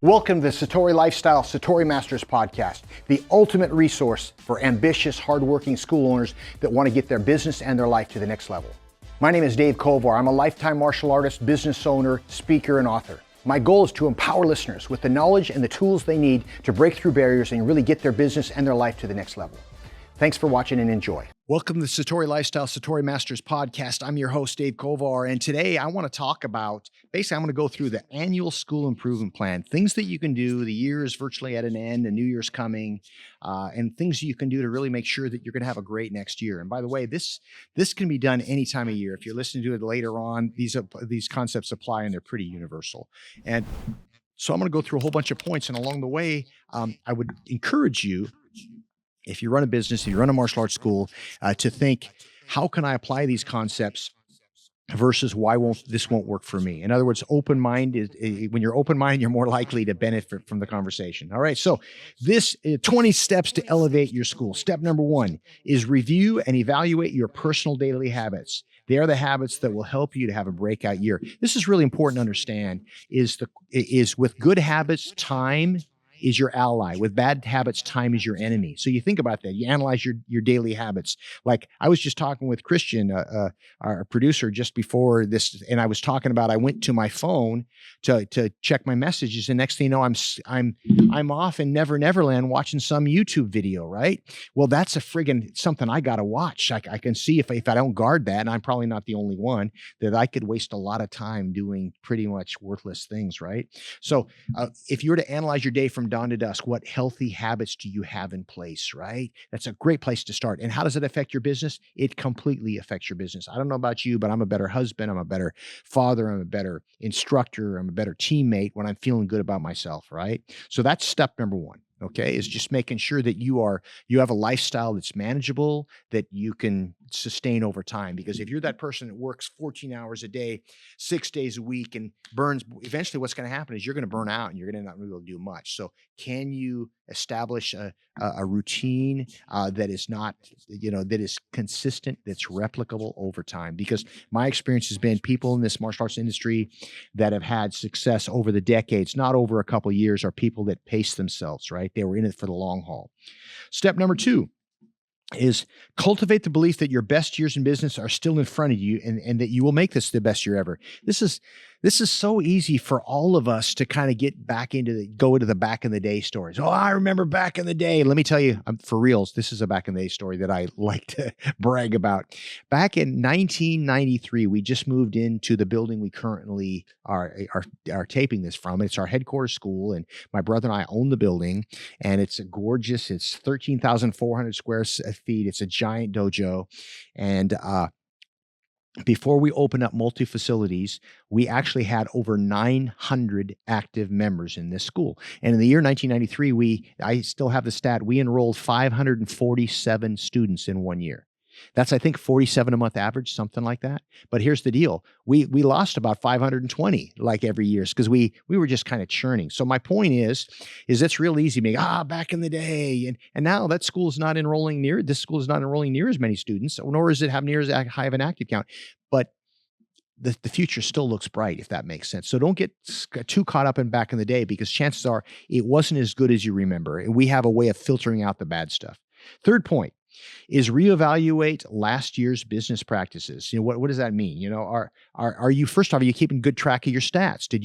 Welcome to the Satori Lifestyle Satori Masters podcast, the ultimate resource for ambitious, hardworking school owners that want to get their business and their life to the next level. My name is Dave Kovar. I'm a lifetime martial artist, business owner, speaker, and author. My goal is to empower listeners with the knowledge and the tools they need to break through barriers and really get their business and their life to the next level. Thanks for watching and enjoy. Welcome to the Satori Lifestyle Satori Masters podcast. I'm your host, Dave Kovar, and today I want to talk about, basically I'm going to go through the annual school improvement plan, things that you can do. The year is virtually at an end, the new year's coming, and things you can do to really make sure that you're going to have a great next year. And by the way, this can be done any time of year. If you're listening to it later on, these concepts apply and they're pretty universal. And so I'm going to go through a whole bunch of points, and along the way, I would encourage you, if you run a business, if you run a martial arts school, to think, how can I apply these concepts versus why this won't work for me? In other words, open mind is, when you're open minded, you're more likely to benefit from the conversation. All right. So this 20 steps to elevate your school. Step number 1 is review and evaluate your personal daily habits. They are the habits that will help you to have a breakout year. This is really important to understand is with good habits, time is your ally. With bad habits, time is your enemy. So you think about that. You analyze your daily habits. Like I was just talking with Christian, our producer, just before this, and I was talking about I went to my phone to check my messages, and next thing you know, I'm off in Neverland watching some YouTube video, right? Well, that's a friggin' something I got to watch. I can see if I don't guard that, and I'm probably not the only one, that I could waste a lot of time doing pretty much worthless things, right? So if you were to analyze your day from dawn to dusk, what healthy habits do you have in place, right? That's a great place to start. And how does it affect your business? It completely affects your business. I don't know about you, but I'm a better husband. I'm a better father. I'm a better instructor. I'm a better teammate when I'm feeling good about myself, right? So that's step number 1. Okay, is just making sure that you have a lifestyle that's manageable, that you can sustain over time. Because if you're that person that works 14 hours a day, 6 days a week, and burns, eventually what's going to happen is you're going to burn out and you're going to not be able to do much. So can you establish a routine that is not, that is consistent, that's replicable over time? Because my experience has been people in this martial arts industry that have had success over the decades, not over a couple of years, are people that pace themselves, right? They were in it for the long haul. Step number 2 is cultivate the belief that your best years in business are still in front of you, and that you will make this the best year ever. This is so easy for all of us to kind of get back go into the back in the day stories. Oh, I remember back in the day. Let me tell you, for reals, this is a back in the day story that I like to brag about. Back in 1993, we just moved into the building we currently are taping this from. It's our headquarters school, and my brother and I own the building, and it's gorgeous. It's 13,400 square feet. It's a giant dojo, and before we opened up multi-facilities, we actually had over 900 active members in this school. And in the year 1993, I still have the stat, we enrolled 547 students in 1 year. That's, I think, 47 a month average, something like that. But here's the deal. We lost about 520 like every year because we were just kind of churning. So my point is it's real easy to make, back in the day. And now this school is not enrolling near as many students, nor does it have near as high of an active count. But the future still looks bright, if that makes sense. So don't get too caught up in back in the day, because chances are it wasn't as good as you remember. And we have a way of filtering out the bad stuff. Third point is reevaluate last year's business practices. What does that mean? Are you, first off, are you keeping good track of your stats? Do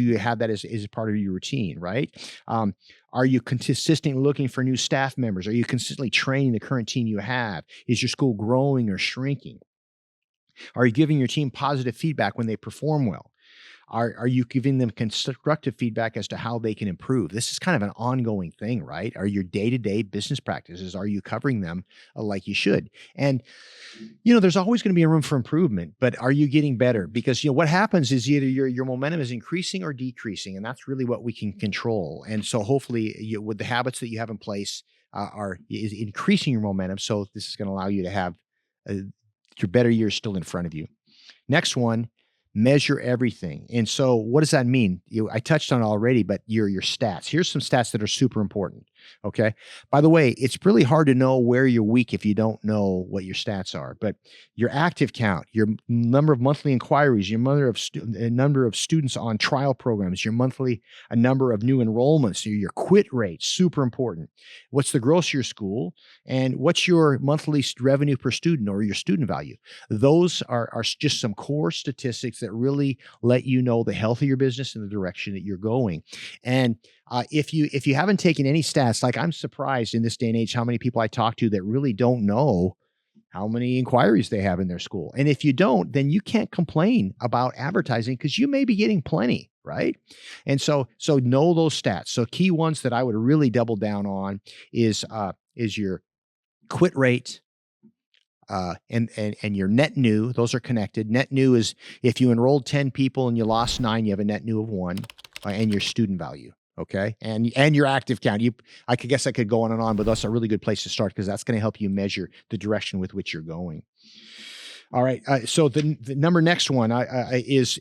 you have that as part of your routine, right? Are you consistently looking for new staff members? Are you consistently training the current team you have? Is your school growing or shrinking? Are you giving your team positive feedback when they perform well? Are you giving them constructive feedback as to how they can improve? This is kind of an ongoing thing, right? Are your day-to-day business practices, are you covering them like you should? And, there's always going to be a room for improvement, but are you getting better? Because, what happens is either your momentum is increasing or decreasing, and that's really what we can control. And so hopefully with the habits that you have in place is increasing your momentum. So this is going to allow you to have your better years still in front of you. Next one, measure everything. And so what does that mean? I touched on it already, but your stats. Here's some stats that are super important. Okay. By the way, it's really hard to know where you're weak if you don't know what your stats are. But your active count, your number of monthly inquiries, your number of students on trial programs, your monthly a number of new enrollments, your quit rate, super important. What's the gross of your school, and what's your monthly revenue per student or your student value? Those are just some core statistics that really let you know the health of your business and the direction that you're going. And if you haven't taken any stats, like I'm surprised in this day and age how many people I talk to that really don't know how many inquiries they have in their school. And if you don't, then you can't complain about advertising because you may be getting plenty, right? And so know those stats. So key ones that I would really double down on is your quit rate, and your net new. Those are connected. Net new is if you enrolled 10 people and you lost 9, you have a net new of 1, and your student value. Okay. And your active count. I guess I could go on and on, but that's a really good place to start because that's going to help you measure the direction with which you're going. All right. So the number next one is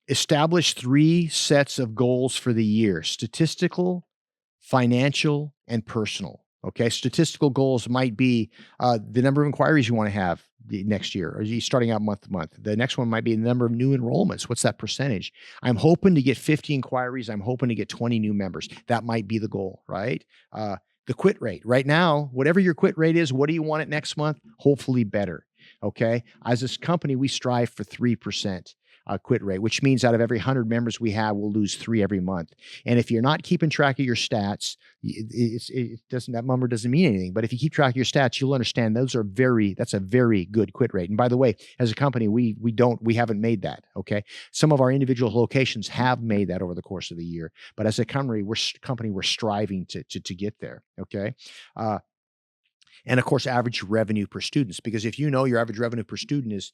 establish 3 sets of goals for the year: statistical, financial, and personal. Okay. Statistical goals might be the number of inquiries you want to have next year, or you starting out month to month. The next one might be the number of new enrollments. What's that percentage? I'm hoping to get 50 inquiries. I'm hoping to get 20 new members. That might be the goal, right? The quit rate right now, whatever your quit rate is, what do you want it next month? Hopefully better. Okay. As this company, we strive for 3%. Quit rate, which means out of every 100 members we have, we'll lose 3 every month. And if you're not keeping track of your stats, that number doesn't mean anything. But if you keep track of your stats, you'll understand that's a very good quit rate. And by the way, as a company, we haven't made that. Okay. Some of our individual locations have made that over the course of the year, but as a company, we're striving to get there. Okay. And of course, average revenue per students, because if you know your average revenue per student is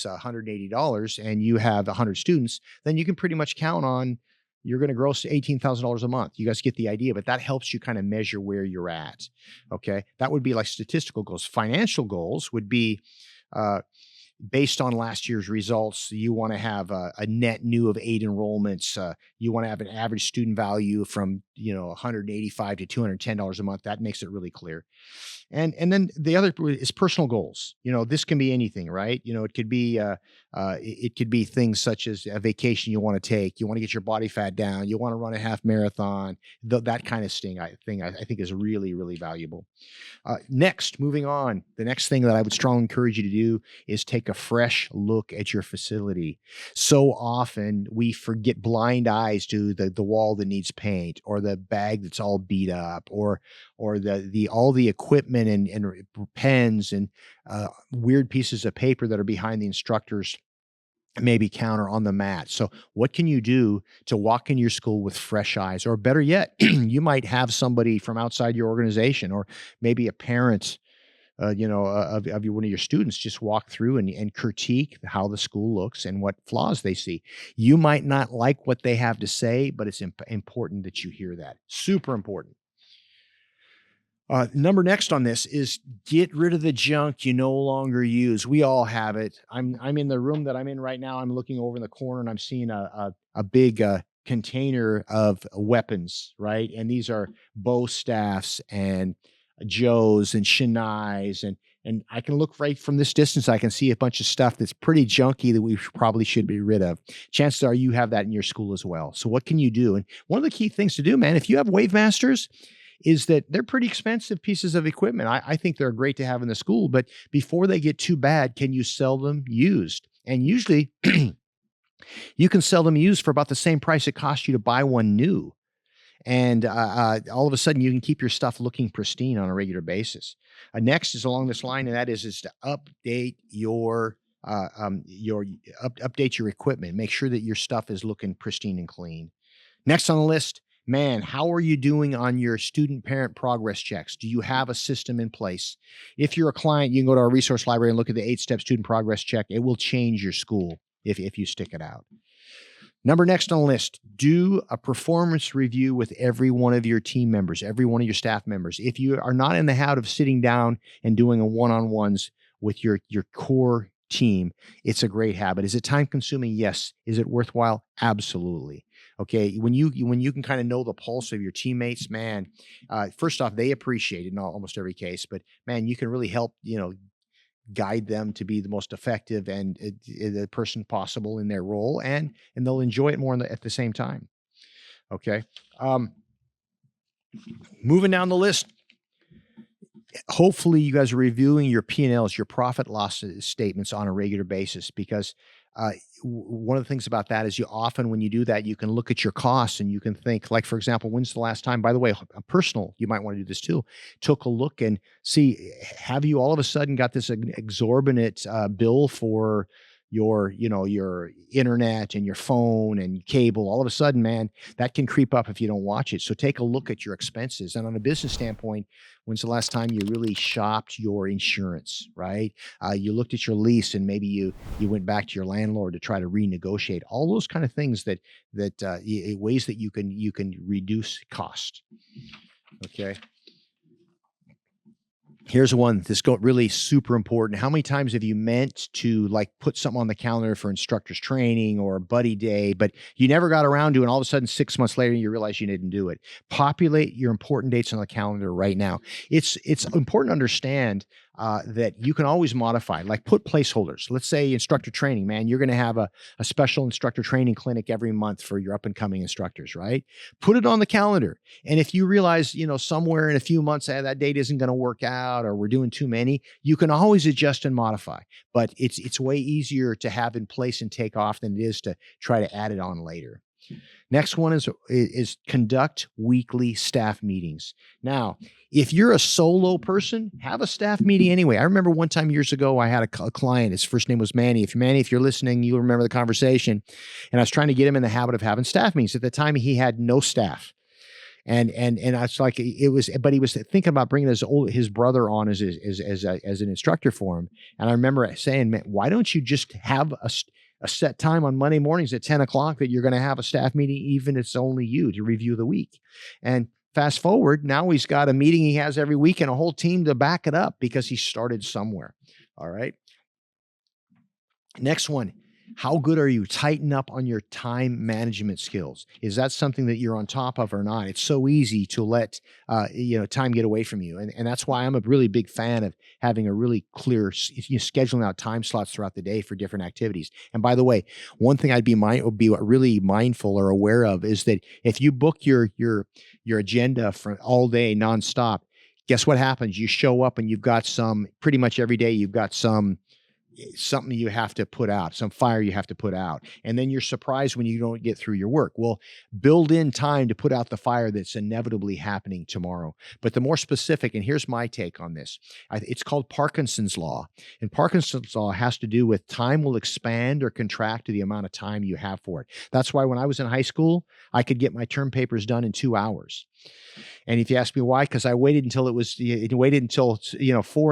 $180 and you have 100 students, then you can pretty much count on you're going to gross $18,000 a month. You guys get the idea, but that helps you kind of measure where you're at. Okay. That would be like statistical goals. Financial goals would be, based on last year's results, you want to have a net new of 8 enrollments. You want to have an average student value from $185 to $210 a month. That makes it really clear. And then the other is personal goals. This can be anything, right? It could be things such as a vacation you want to take. You want to get your body fat down. You want to run a half marathon. That kind of thing I think is really, really valuable. Next, moving on, the next thing that I would strongly encourage you to do is take a fresh look at your facility. So often we forget blind eyes to the wall that needs paint, or the bag that's all beat up, or all the equipment and pens and weird pieces of paper that are behind the instructor's maybe counter on the mat. So what can you do to walk in your school with fresh eyes? Or better yet, you might have somebody from outside your organization, or maybe a parent of one of your students just walk through and critique how the school looks and what flaws they see. You might not like what they have to say, but it's important that you hear that. Super important. Number next on this is get rid of the junk you no longer use. We all have it. I'm in the room that I'm in right now. I'm looking over in the corner and I'm seeing a big container of weapons, right? And these are bow staffs and Joes and shinais, and I can look right from this distance. I can see a bunch of stuff that's pretty junky that we probably should be rid of. Chances are you have that in your school as well. So what can you do? And one of the key things to do, man, if you have Wave Masters, is that they're pretty expensive pieces of equipment. I think they're great to have in the school, but before they get too bad, can you sell them used? And usually you can sell them used for about the same price it costs you to buy one new. And all of a sudden you can keep your stuff looking pristine on a regular basis. Next is along this line, and that is to update update your equipment. Make sure that your stuff is looking pristine and clean. Next on the list, man, how are you doing on your student parent progress checks? Do you have a system in place? If you're a client, you can go to our resource library and look at the 8-step student progress check. It will change your school if you stick it out. Number next on the list, do a performance review with every one of your team members, every one of your staff members. If you are not in the habit of sitting down and doing a one-on-ones with your core team, it's a great habit. Is it time consuming? Yes. Is it worthwhile? Absolutely. Okay. When you can kind of know the pulse of your teammates, man, first off, they appreciate it in almost every case, but man, you can really help, guide them to be the most effective and the person possible in their role, and they'll enjoy it more at the same time. Okay. Um, Moving down the list. Hopefully you guys are reviewing your P&Ls, your profit loss statements on a regular basis, because one of the things about that is you often, when you do that, you can look at your costs and you can think, like, for example, when's the last time, by the way, a personal, you might want to do this too, took a look and see, have you all of a sudden got this exorbitant bill for your internet and your phone and cable? All of a sudden, man, that can creep up if you don't watch it. So take a look at your expenses. And on a business standpoint, when's the last time you really shopped your insurance, right? You looked at your lease and maybe you went back to your landlord to try to renegotiate. All those kind of things that ways that you can reduce cost. Okay. Here's one that's really super important. How many times have you meant to like put something on the calendar for instructors training or a buddy day, but you never got around to it, and all of a sudden 6 months later you realize you didn't do it? Populate your important dates on the calendar right now. It's important to understand that you can always modify, like put placeholders. Let's say instructor training, man, you're going to have a special instructor training clinic every month for your up and coming instructors, right? Put it on the calendar. And if you realize, somewhere in a few months, that date isn't going to work out or we're doing too many, you can always adjust and modify. But it's way easier to have in place and take off than it is to try to add it on later. Next one is conduct weekly staff meetings. Now, if you're a solo person, have a staff meeting anyway. I remember one time years ago, I had a client. His first name was Manny. If you're listening, you'll remember the conversation. And I was trying to get him in the habit of having staff meetings. At the time, he had no staff. And I was like, but he was thinking about bringing his brother on as an instructor for him. And I remember saying, man, why don't you just have a set time on Monday mornings at 10 o'clock that you're going to have a staff meeting, even if it's only you, to review the week. And fast forward, now he's got a meeting he has every week and a whole team to back it up because he started somewhere. All right. Next one. How good are you? Tighten up on your time management skills. Is that something that you're on top of or not? It's so easy to let time get away from you. And that's why I'm a really big fan of having a really clear, scheduling out time slots throughout the day for different activities. And by the way, one thing I'd be really mindful or aware of is that if you book your agenda for all day nonstop, guess what happens? You show up and you've got pretty much every day, you've got something you have to put out, some fire you have to put out. And then you're surprised when you don't get through your work. Well, build in time to put out the fire that's inevitably happening tomorrow. But the more specific, and here's my take on this, it's called Parkinson's Law. And Parkinson's Law has to do with time will expand or contract to the amount of time you have for it. That's why when I was in high school, I could get my term papers done in 2 hours. And if you ask me why, because I waited until 4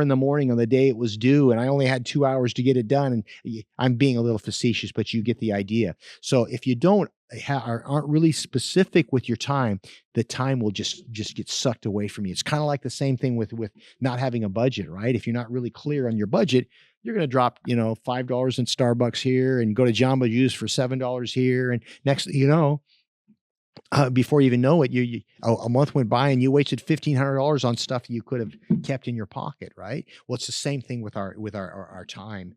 a.m. on the day it was due, and I only had 2 hours to get it done. And I'm being a little facetious, but you get the idea. So if you aren't really specific with your time, the time will just get sucked away from you. It's kind of like the same thing with not having a budget, right? If you're not really clear on your budget, you're going to drop, $5 in Starbucks here and go to Jamba Juice for $7 here. And next, before you even know it, a month went by and you wasted $1,500 on stuff you could have kept in your pocket, right? Well, it's the same thing with our time.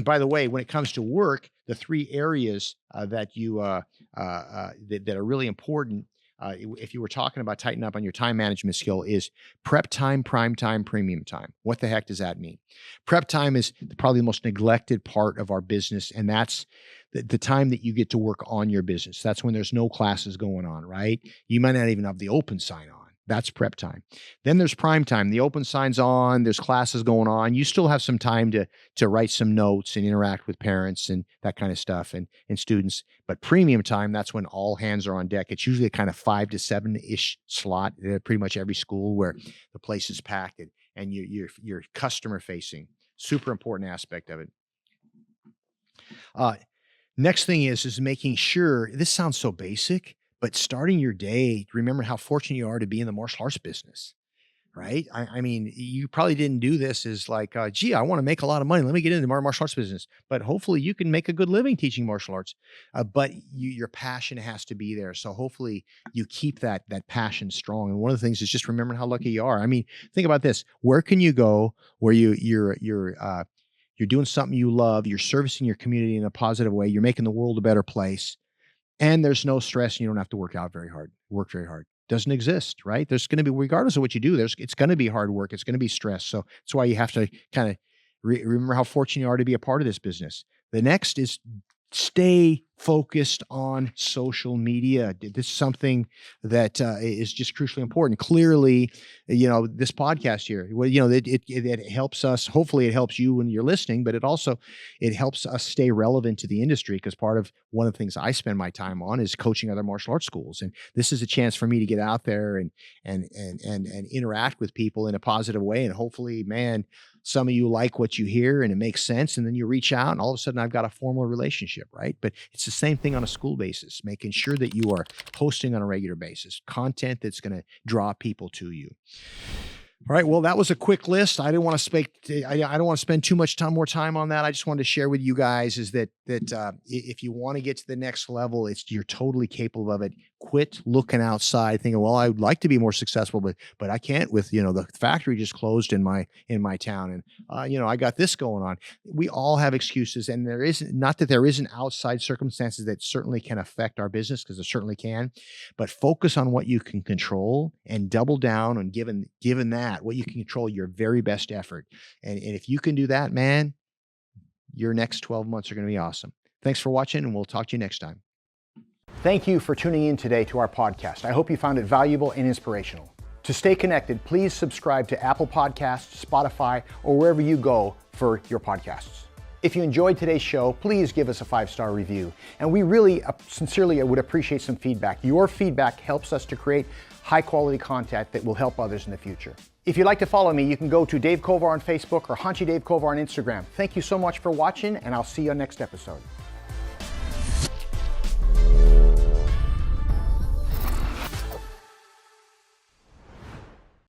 By the way, when it comes to work, the 3 areas that are really important, if you were talking about tightening up on your time management skill, is prep time, prime time, premium time. What the heck does that mean? Prep time is probably the most neglected part of our business, and that's the time that you get to work on your business. That's when there's no classes going on, right? You might not even have the open sign on. That's prep time. Then there's prime time. The open sign's on. There's classes going on. You still have some time to write some notes and interact with parents and that kind of stuff and students. But premium time, that's when all hands are on deck. It's usually a kind of 5 to 7-ish slot at pretty much every school where the place is packed and you're customer facing. Super important aspect of it. Next thing is making sure, this sounds so basic, but starting your day, remember how fortunate you are to be in the martial arts business. right? I mean, you probably didn't do this as like, gee, I want to make a lot of money. Let me get into the martial arts business. But hopefully you can make a good living teaching martial arts. But your passion has to be there. So hopefully you keep that passion strong. And one of the things is just remembering how lucky you are. I mean, think about this. Where can you go where you're doing something you love, you're servicing your community in a positive way, you're making the world a better place, and there's no stress and you don't have to work work very hard. Doesn't exist, right? There's going to be, regardless of what you do, it's going to be hard work. It's going to be stress. So that's why you have to kind of remember how fortunate you are to be a part of this business. The next is stay focused on social media. This is something that is just crucially important. Clearly, this podcast here, well, it helps us. Hopefully it helps you when you're listening, but it helps us stay relevant to the industry, because part of one of the things I spend my time on is coaching other martial arts schools. And this is a chance for me to get out there and interact with people in a positive way. And hopefully, man, some of you like what you hear and it makes sense. And then you reach out and all of a sudden I've got a formal relationship, right? But it's the same thing on a school basis, making sure that you are posting on a regular basis, content that's going to draw people to you. All right. Well, that was a quick list. I don't want to spend too much more time on that. I just wanted to share with you guys is that if you want to get to the next level, you're totally capable of it. Quit looking outside thinking, well, I would like to be more successful, but I can't with, the factory just closed in my town. And, I got this going on. We all have excuses, and not that there isn't outside circumstances that certainly can affect our business, because it certainly can, but focus on what you can control and double down on given that what you can control, your very best effort. And if you can do that, man, your next 12 months are going to be awesome. Thanks for watching, and we'll talk to you next time. Thank you for tuning in today to our podcast. I hope you found it valuable and inspirational. To stay connected, please subscribe to Apple Podcasts, Spotify, or wherever you go for your podcasts. If you enjoyed today's show, please give us a 5-star review. And we really sincerely would appreciate some feedback. Your feedback helps us to create high-quality content that will help others in the future. If you'd like to follow me, you can go to Dave Kovar on Facebook or Haunchie Dave Kovar on Instagram. Thank you so much for watching, and I'll see you on next episode.